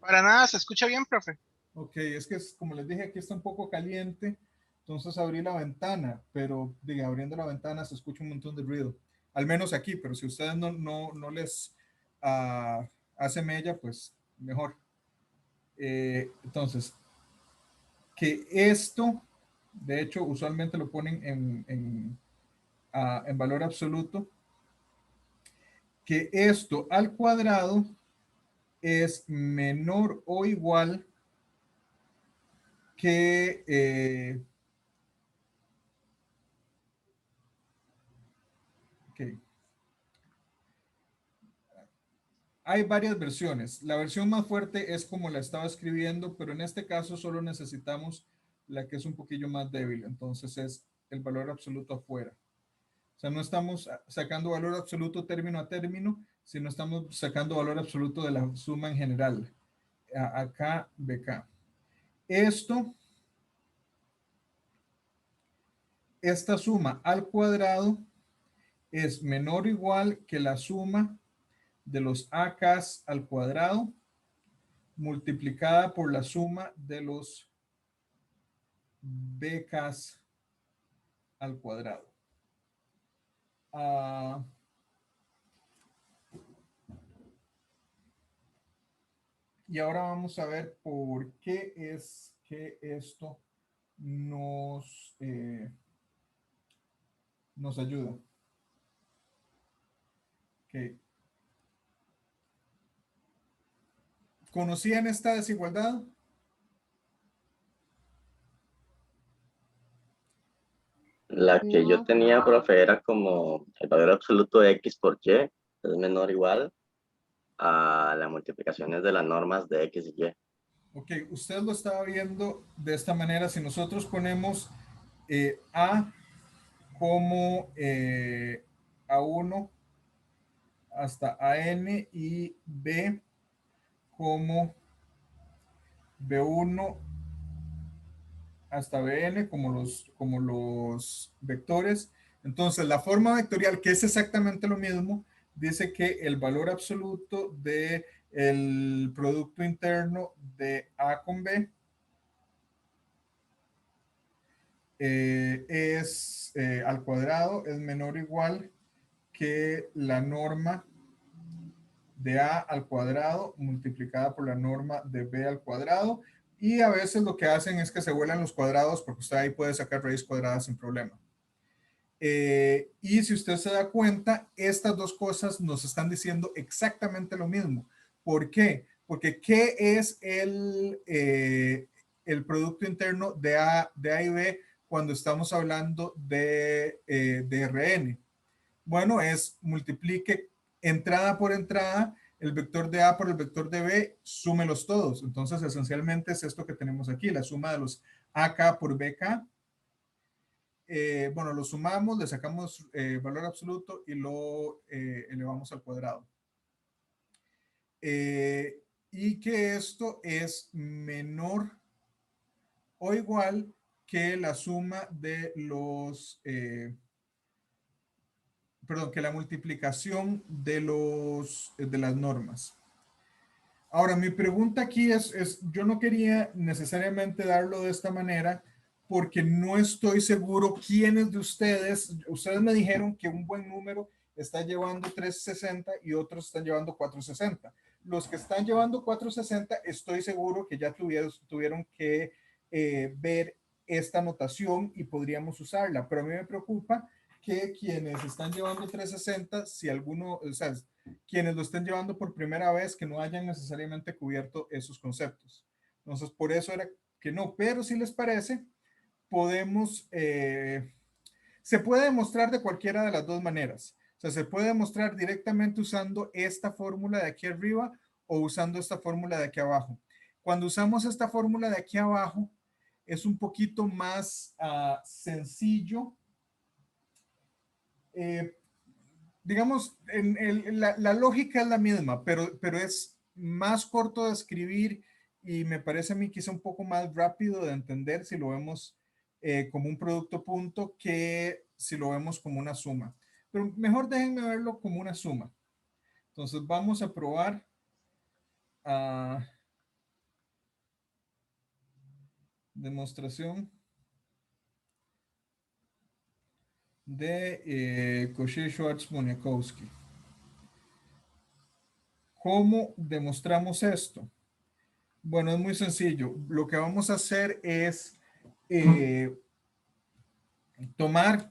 Para nada, se escucha bien, profe. Ok, es que como les dije, aquí está un poco caliente, entonces abrí la ventana, pero abriendo la ventana se escucha un montón de ruido, al menos aquí, pero si ustedes no les hace mella, pues mejor. Entonces, que esto, de hecho, usualmente lo ponen en valor absoluto, que esto al cuadrado es menor o igual que okay. Hay varias versiones. La versión más fuerte es como la estaba escribiendo, pero en este caso solo necesitamos la que es un poquillo más débil. Entonces es el valor absoluto afuera. O sea, no estamos sacando valor absoluto término a término, sino estamos sacando valor absoluto de la suma en general. Acá, BK. Esta suma al cuadrado es menor o igual que la suma de los AKs al cuadrado multiplicada por la suma de los BKs al cuadrado. Y ahora vamos a ver por qué es que esto nos ayuda. Okay. ¿Conocían esta desigualdad? La que yo tenía, profe, era como el valor absoluto de x por y es menor o igual a las multiplicaciones de las normas de x y y. Ok, usted lo estaba viendo de esta manera. Si nosotros ponemos A como A1 hasta AN y B como B1 hasta Bn como los vectores. Entonces, la forma vectorial, que es exactamente lo mismo, dice que el valor absoluto de el Producto Interno de A con B es al cuadrado es menor o igual que la norma de A al cuadrado multiplicada por la norma de B al cuadrado. Y a veces lo que hacen es que se vuelan los cuadrados porque usted ahí puede sacar raíz cuadrada sin problema. Y si usted se da cuenta, estas dos cosas nos están diciendo exactamente lo mismo. ¿Por qué? Porque ¿qué es el Producto Interno de A y B cuando estamos hablando de Rn? Bueno, es multiplique entrada por entrada el vector de A por el vector de B, súmelos todos. Entonces, esencialmente es esto que tenemos aquí, la suma de los AK por BK. Bueno, lo sumamos, le sacamos valor absoluto y lo elevamos al cuadrado. Y que esto es menor o igual que la suma de los... perdón, que la multiplicación de las normas. Ahora, mi pregunta aquí es, yo no quería necesariamente darlo de esta manera porque no estoy seguro quiénes de ustedes me dijeron que un buen número está llevando 360 y otros están llevando 460. Los que están llevando 460, estoy seguro que ya tuvieron que ver esta notación y podríamos usarla, pero a mí me preocupa que quienes están llevando 360, si alguno, o sea, quienes lo estén llevando por primera vez, que no hayan necesariamente cubierto esos conceptos. Entonces, por eso era que no, pero si les parece, podemos, se puede demostrar de cualquiera de las dos maneras. O sea, se puede demostrar directamente usando esta fórmula de aquí arriba o usando esta fórmula de aquí abajo. Cuando usamos esta fórmula de aquí abajo, es un poquito más sencillo. Digamos, la lógica es la misma, pero es más corto de escribir y me parece a mí quizá un poco más rápido de entender si lo vemos como un producto punto que si lo vemos como una suma. Pero mejor déjenme verlo como una suma. Entonces vamos a probar demostración de Cauchy-Schwarz-Minkowski. ¿Cómo demostramos esto? Bueno, es muy sencillo. Lo que vamos a hacer es tomar,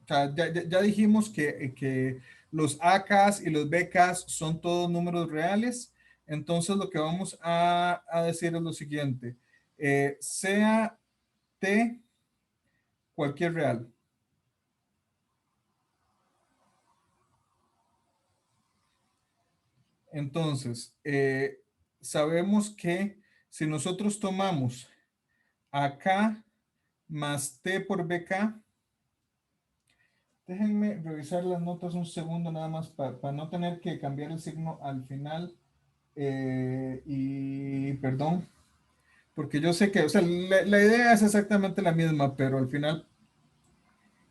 o sea, ya dijimos que los AKs y los BKs son todos números reales. Entonces lo que vamos a decir es lo siguiente. Sea T cualquier real. Entonces, sabemos que si nosotros tomamos AK más T por BK, déjenme revisar las notas un segundo nada más para no tener que cambiar el signo al final. Y perdón, porque yo sé que, o sea, la idea es exactamente la misma, pero al final,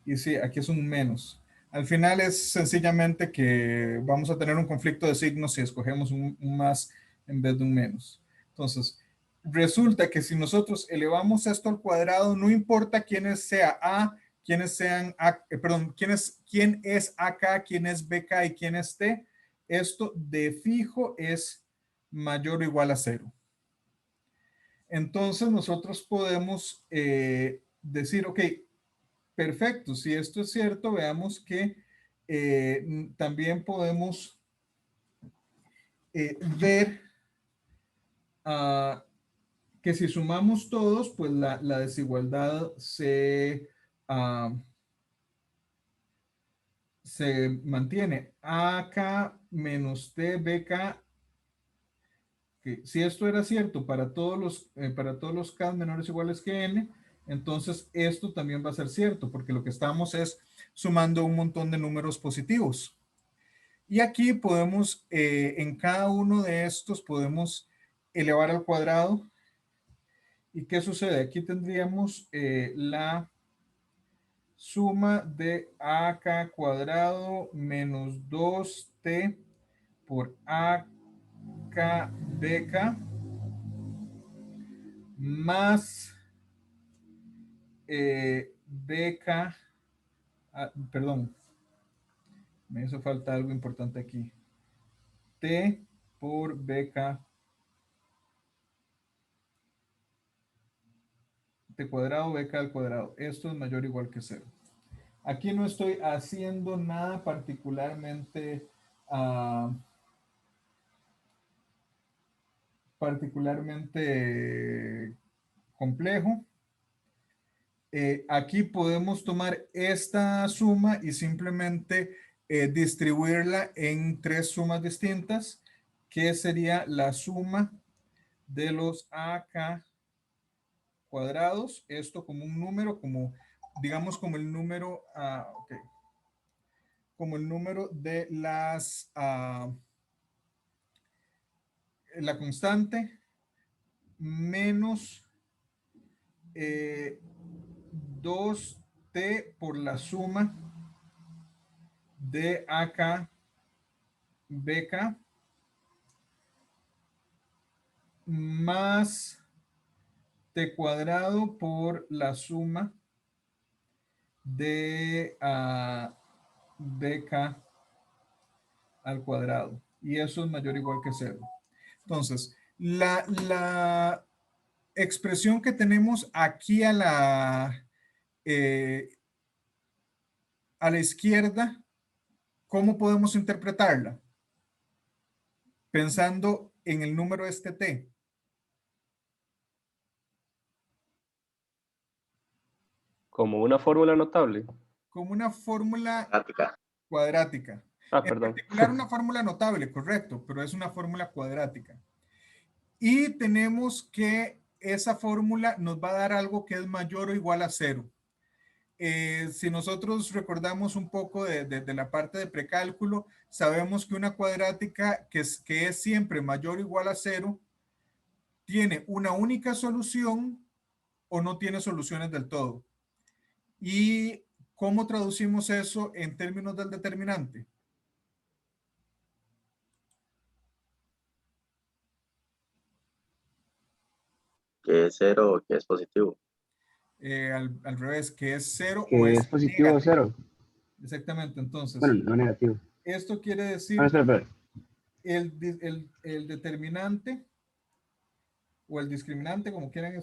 y sí, aquí es un menos. Al final es sencillamente que vamos a tener un conflicto de signos si escogemos un más en vez de un menos. Entonces, resulta que si nosotros elevamos esto al cuadrado, no importa quién sea A, quiénes sean, quién es AK, quién es BK y quién es T, esto de fijo es mayor o igual a 0. Entonces nosotros podemos decir, ok, perfecto, si esto es cierto, veamos que también podemos ver que si sumamos todos, pues la desigualdad se mantiene. AK menos T, BK. Que si esto era cierto para todos los K menores o iguales que N, entonces esto también va a ser cierto, porque lo que estamos es sumando un montón de números positivos. Y aquí podemos, en cada uno de estos, podemos elevar al cuadrado. ¿Y qué sucede? Aquí tendríamos la suma de AK cuadrado menos 2T por AK BK más BK, perdón, me hizo falta algo importante aquí. T por BK T cuadrado BK al cuadrado. Esto es mayor o igual que 0. Aquí no estoy haciendo nada particularmente complejo. Aquí podemos tomar esta suma y simplemente distribuirla en 3 sumas distintas, que sería la suma de los AK cuadrados, esto como un número, como digamos como el número, okay, como el número de la constante menos 2T por la suma de AK BK más T cuadrado por la suma de BK al cuadrado. Y eso es mayor o igual que 0. Entonces, la expresión que tenemos aquí a la izquierda, ¿cómo podemos interpretarla? Pensando en el número este T. Como una fórmula notable. Como una fórmula Cuadrática. cuadrática. Ah, En perdón. particular una fórmula notable, correcto, pero es una fórmula cuadrática. Y tenemos que esa fórmula nos va a dar algo que es mayor o igual a 0. Si nosotros recordamos un poco de la parte de precálculo, sabemos que una cuadrática que es siempre mayor o igual a 0 tiene una única solución o no tiene soluciones del todo. ¿Y cómo traducimos eso en términos del determinante? Que es 0 o que es positivo. Al revés, que es 0 o Que es positivo o negativo. 0. Exactamente, entonces. Bueno, no negativo. Esto quiere decir espera. el determinante o el discriminante, como quieran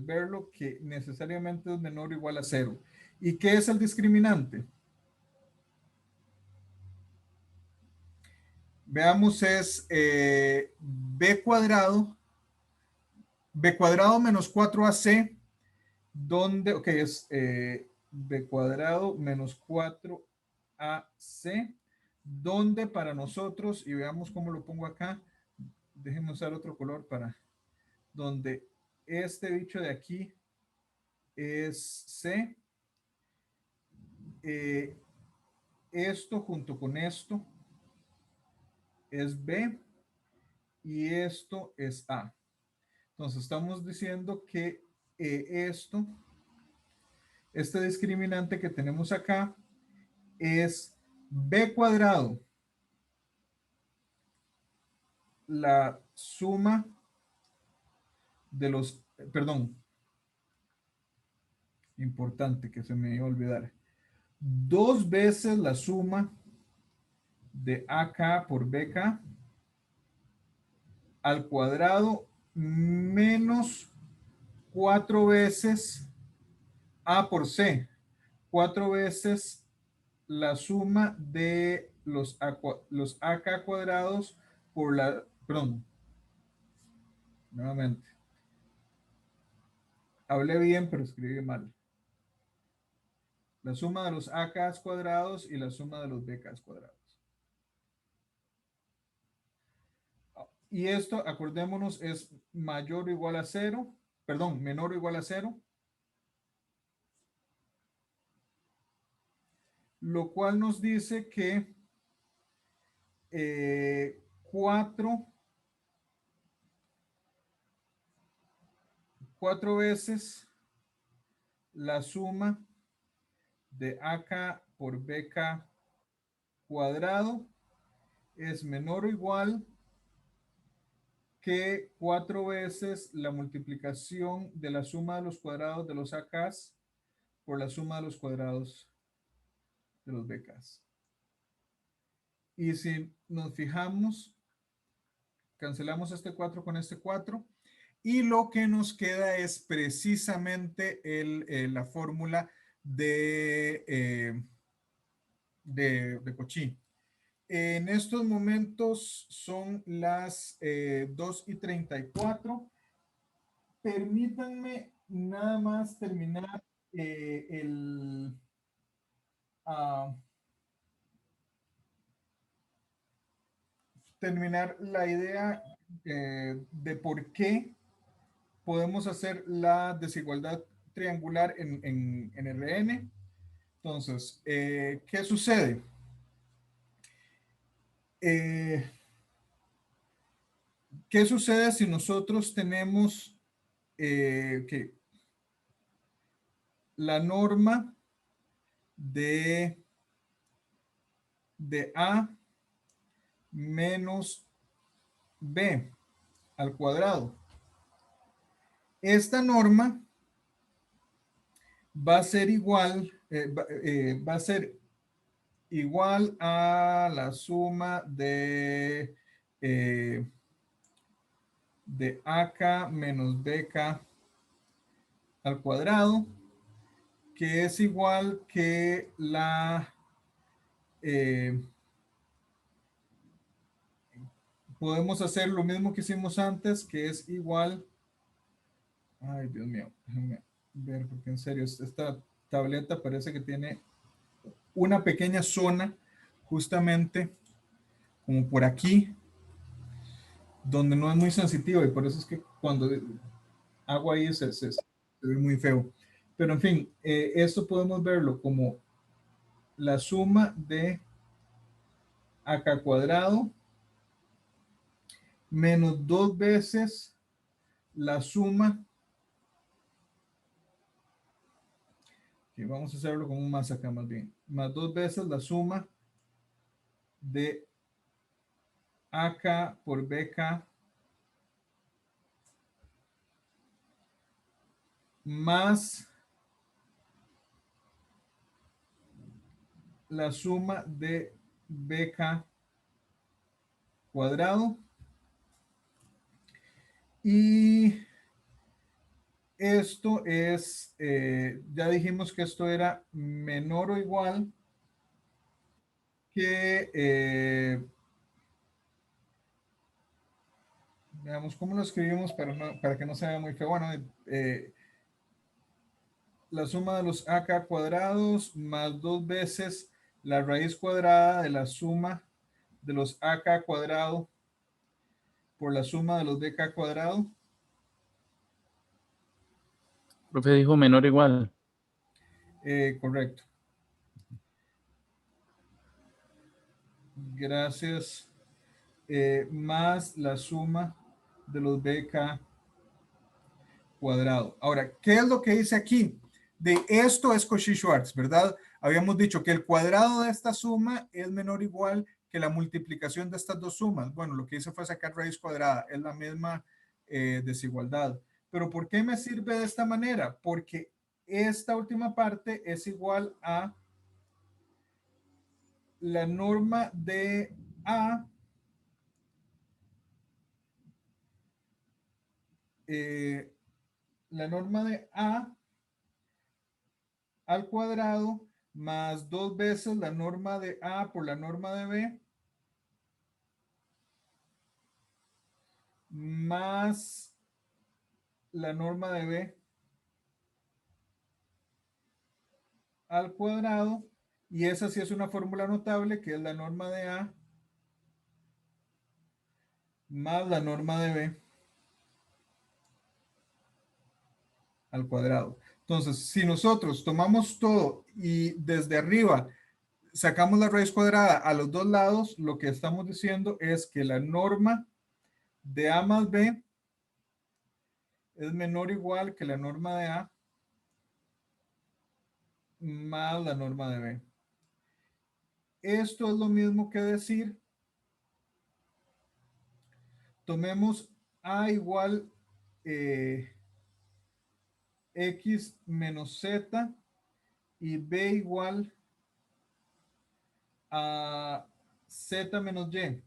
verlo, que necesariamente es menor o igual a 0. ¿Y qué es el discriminante? Veamos, es b cuadrado menos 4ac, donde, ok, es b cuadrado menos 4ac, donde para nosotros, y veamos cómo lo pongo acá, déjenme usar otro color para, donde este bicho de aquí es c, esto junto con esto es b, y esto es a. Entonces estamos diciendo que este discriminante que tenemos acá es b cuadrado, la suma de los, perdón, importante que se me iba a olvidar, 2 veces la suma de AK por BK al cuadrado menos 4 veces A por C, 4 veces la suma de los AK cuadrados por la, perdón, nuevamente, hablé bien pero escribí mal. La suma de los AK cuadrados y la suma de los BK cuadrados. Y esto, acordémonos, es mayor o igual a 0, perdón, menor o igual a 0. Lo cual nos dice que 4 veces la suma de AK por BK cuadrado es menor o igual que 4 veces la multiplicación de la suma de los cuadrados de los AKs por la suma de los cuadrados de los BKs. Y si nos fijamos, cancelamos este 4 con este 4 y lo que nos queda es precisamente la fórmula de Cauchy. En estos momentos son las 2:34. Permítanme nada más terminar terminar la idea de por qué podemos hacer la desigualdad triangular en Rn. Entonces, ¿qué sucede? ¿Qué sucede si nosotros tenemos que la norma de A menos B al cuadrado? Esta norma va a ser igual, va a ser igual a la suma de AK menos BK al cuadrado, que es igual que la podemos hacer lo mismo que hicimos antes, que es igual, ay Dios mío, déjenme ver porque en serio esta tableta parece que tiene una pequeña zona justamente como por aquí donde no es muy sensitiva y por eso es que cuando hago ahí se ve muy feo, pero en fin, esto podemos verlo como la suma de AK cuadrado menos 2 veces la suma, que vamos a hacerlo como un más acá más bien, más 2 veces la suma de AK por BK más la suma de BK cuadrado. Y esto es, ya dijimos que esto era menor o igual que, veamos cómo lo escribimos para que no se vea muy feo. Bueno, la suma de los AK cuadrados más 2 veces la raíz cuadrada de la suma de los AK cuadrado por la suma de los BK cuadrado. Profe dijo menor o igual. Correcto. Gracias. Más la suma de los BK cuadrado. Ahora, ¿qué es lo que dice aquí? De esto es Cauchy-Schwarz, ¿verdad? Habíamos dicho que el cuadrado de esta suma es menor o igual que la multiplicación de estas dos sumas. Bueno, lo que hice fue sacar raíz cuadrada. Es la misma desigualdad. Pero ¿por qué me sirve de esta manera? Porque esta última parte es igual a la norma de A la norma de A al cuadrado más 2 veces la norma de A por la norma de B más la norma de B al cuadrado, y esa sí es una fórmula notable, que es la norma de A más la norma de B al cuadrado. Entonces, si nosotros tomamos todo y desde arriba sacamos la raíz cuadrada a los dos lados, lo que estamos diciendo es que la norma de A más B es menor o igual que la norma de A más la norma de B. Esto es lo mismo que decir, tomemos A igual X menos Z y B igual a Z menos Y.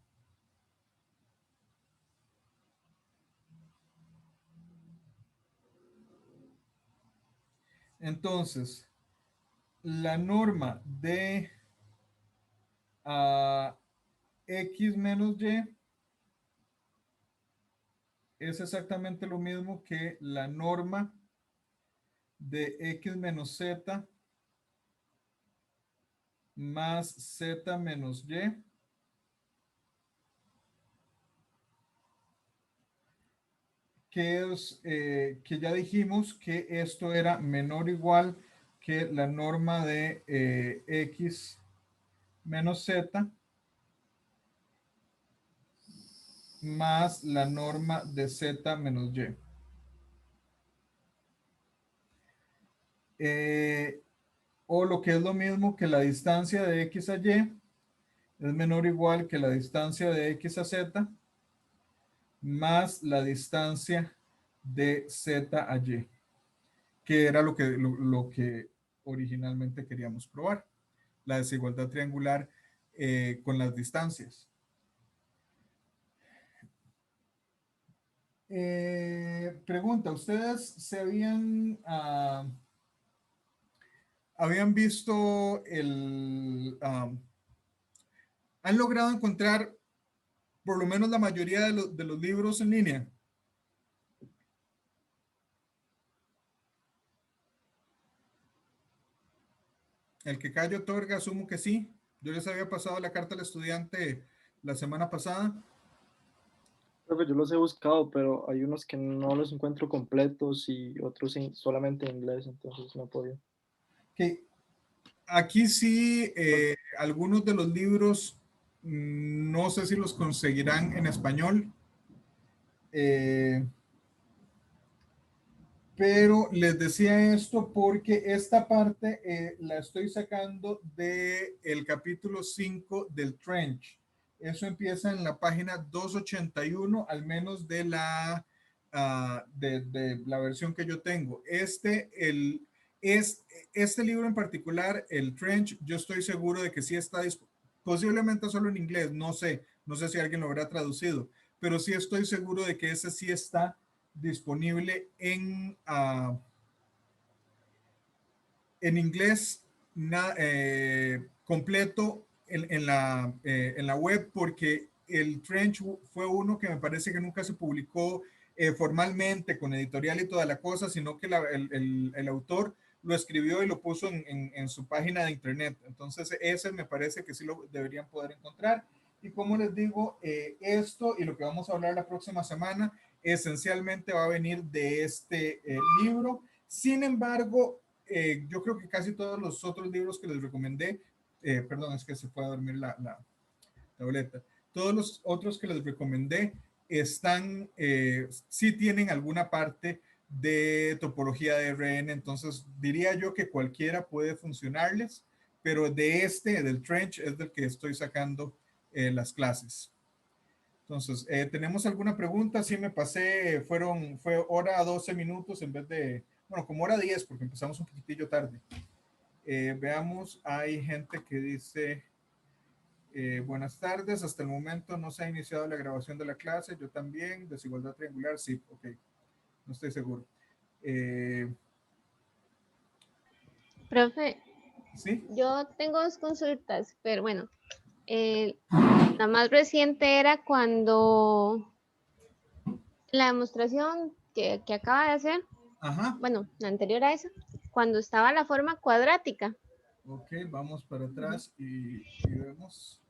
Entonces, la norma de X menos Y es exactamente lo mismo que la norma de X menos Z más Z menos Y que es que ya dijimos que esto era menor o igual que la norma de X menos Z más la norma de Z menos Y. O lo que es lo mismo que la distancia de X a Y es menor o igual que la distancia de X a Z más la distancia de Z a Y, que era lo que originalmente queríamos probar, la desigualdad triangular con las distancias. Pregunta, ¿ustedes se habían visto han logrado encontrar por lo menos la mayoría de los libros en línea? El que Cayo otorga, asumo que sí. Yo les había pasado la carta al estudiante la semana pasada. Creo que yo los he buscado, pero hay unos que no los encuentro completos y otros solamente en inglés, entonces no he podido. Okay. Aquí sí, algunos de los libros, no sé si los conseguirán en español. Pero les decía esto porque esta parte la estoy sacando del capítulo 5 del Trench. Eso empieza en la página 281, al menos de la versión que yo tengo. Este libro en particular, el Trench, yo estoy seguro de que sí está posiblemente solo en inglés, no sé si alguien lo habrá traducido, pero sí estoy seguro de que ese sí está disponible en inglés completo en la web, porque el Trench fue uno que me parece que nunca se publicó formalmente con editorial y toda la cosa, sino que el autor lo escribió y lo puso en su página de internet. Entonces ese me parece que sí lo deberían poder encontrar. Y como les digo, esto y lo que vamos a hablar la próxima semana esencialmente va a venir de este libro. Sin embargo, yo creo que casi todos los otros libros que les recomendé, perdón, es que se fue a dormir la tableta. Todos los otros que les recomendé están, sí tienen alguna parte de topología de RN, entonces diría yo que cualquiera puede funcionarles, pero del Trench, es del que estoy sacando las clases. Entonces, ¿tenemos alguna pregunta? Sí me pasé, fue hora 12 minutos en vez de, bueno, como hora 10 porque empezamos un poquitillo tarde. Veamos, hay gente que dice, buenas tardes, hasta el momento no se ha iniciado la grabación de la clase, yo también, desigualdad triangular, sí, ok, no estoy seguro. Profe, ¿sí? yo tengo dos consultas, pero bueno, la más reciente era cuando la demostración que acaba de hacer, Ajá. bueno, la anterior a esa, cuando estaba la forma cuadrática. Ok, vamos para atrás y vemos.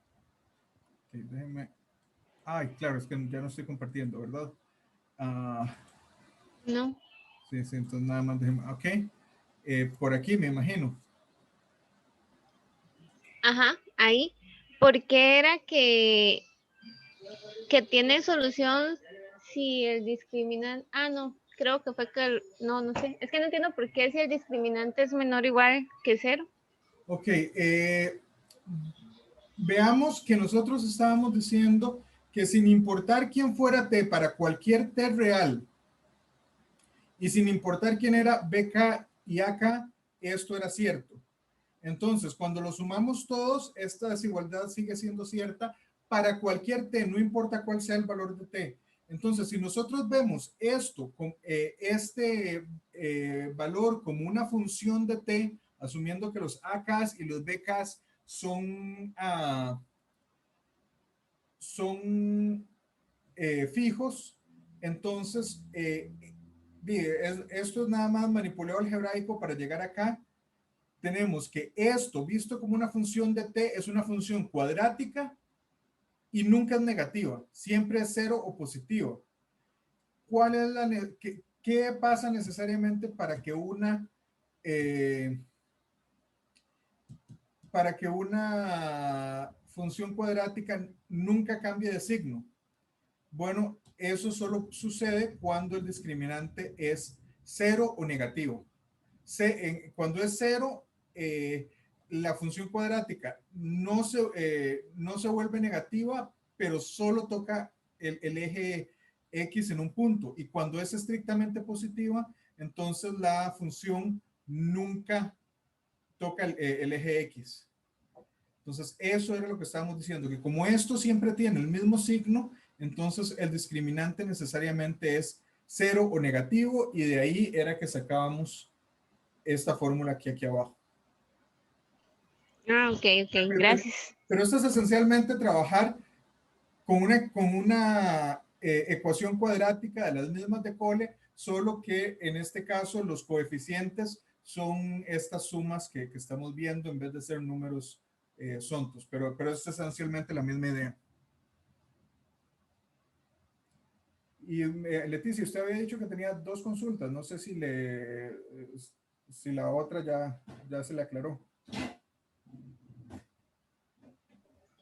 Ok, déjenme. Ay, claro, es que ya no estoy compartiendo, ¿verdad? No. Sí, entonces nada más déjenme. Ok, por aquí me imagino. Ajá, ahí. Porque era que tiene solución si el discriminante, no, creo que fue que, no sé, es que no entiendo por qué si el discriminante es menor o igual que 0. Ok, veamos que nosotros estábamos diciendo que sin importar quién fuera T para cualquier T real y sin importar quién era BK y AK, esto era cierto. Entonces, cuando lo sumamos todos, esta desigualdad sigue siendo cierta para cualquier T, no importa cuál sea el valor de T. Entonces, si nosotros vemos esto, este valor como una función de T, asumiendo que los AKs y los BKs son fijos, entonces esto es nada más manipulado algebraico para llegar acá. Tenemos que esto, visto como una función de t, es una función cuadrática y nunca es negativa, siempre es 0 o positiva. ¿Cuál es qué pasa necesariamente para que una función cuadrática nunca cambie de signo? Bueno, eso solo sucede cuando el discriminante es 0 o negativo. Cuando es 0, la función cuadrática no se vuelve negativa, pero solo toca el eje X en un punto. Y cuando es estrictamente positiva, entonces la función nunca toca el eje X. Entonces, eso era lo que estábamos diciendo, que como esto siempre tiene el mismo signo, entonces el discriminante necesariamente es 0 o negativo, y de ahí era que sacábamos esta fórmula aquí abajo. Ok, gracias. Pero esto es esencialmente trabajar con una ecuación cuadrática de las mismas de Cole, solo que en este caso los coeficientes son estas sumas que estamos viendo en vez de ser números sontos, pero es esencialmente la misma idea. Y Leticia, usted había dicho que tenía 2 consultas, no sé si la otra ya se le aclaró.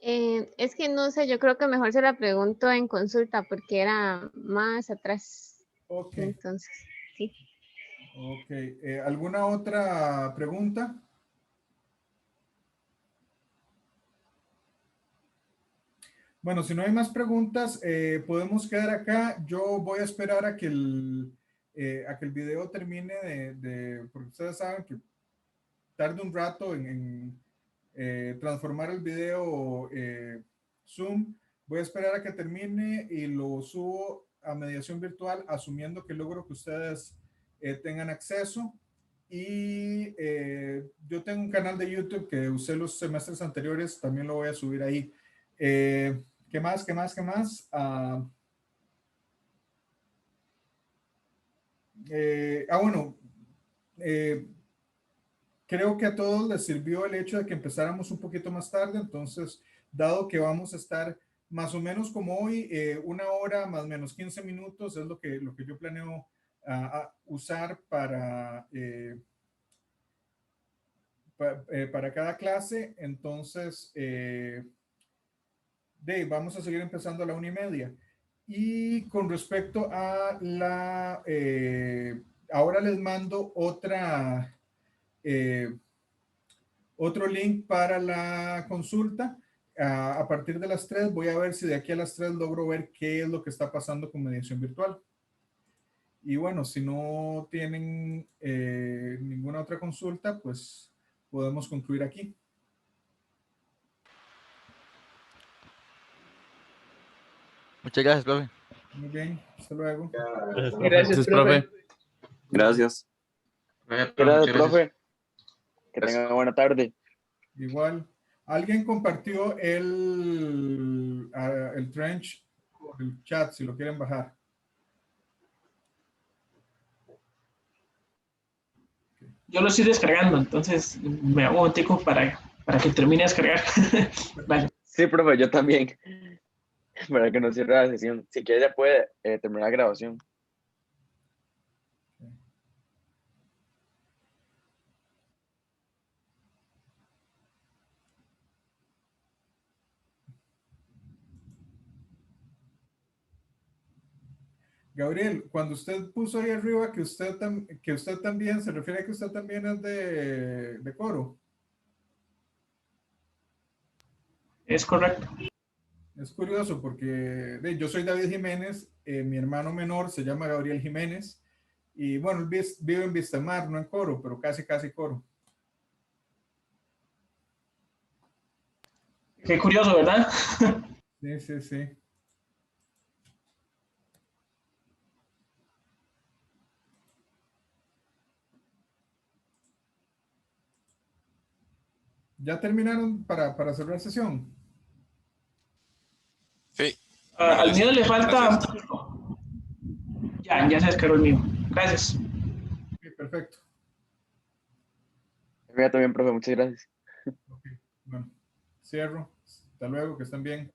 Es que no sé, yo creo que mejor se la pregunto en consulta porque era más atrás. Ok. Entonces, sí. Ok. ¿Alguna otra pregunta? Bueno, si no hay más preguntas, podemos quedar acá. Yo voy a esperar a que el video termine porque ustedes saben que tarda un rato en transformar el video Zoom. Voy a esperar a que termine y lo subo a mediación virtual, asumiendo que logro que ustedes tengan acceso. Y yo tengo un canal de YouTube que usé los semestres anteriores, también lo voy a subir ahí. ¿Qué más? Bueno, creo que a todos les sirvió el hecho de que empezáramos un poquito más tarde, entonces, dado que vamos a estar más o menos como hoy, 1 hora más o menos 15 minutos es lo que yo planeo usar para cada clase. Entonces, vamos a seguir empezando a la 1:30. Y con respecto a ahora les mando otro link para la consulta. A partir de las 3 voy a ver si de aquí a las 3 logro ver qué es lo que está pasando con mediación virtual. Y bueno, si no tienen ninguna otra consulta, pues podemos concluir aquí. Muchas gracias, profe. Muy bien, hasta luego. Gracias, profe. Gracias. Gracias, profe. Que tengan una buena tarde. Igual. ¿Alguien compartió el trench por el chat si lo quieren bajar? Yo lo estoy descargando, entonces me hago un tico para que termine de descargar. Vale. Sí, profe, yo también. Para que no cierre la sesión. Si quiere, ya puede terminar la grabación. Gabriel, cuando usted puso ahí arriba que usted también, ¿se refiere a que usted también es de coro? Es correcto. Es curioso porque yo soy David Jiménez, mi hermano menor se llama Gabriel Jiménez y bueno, él vive en Vistamar, no en coro, pero casi coro. Qué curioso, ¿verdad? Sí. ¿Ya terminaron para cerrar sesión? Sí. Al mío le falta... Ya se descargó el mío. Gracias. Sí, perfecto. Mira también, profe, muchas gracias. Okay, bueno, cierro. Hasta luego, que estén bien.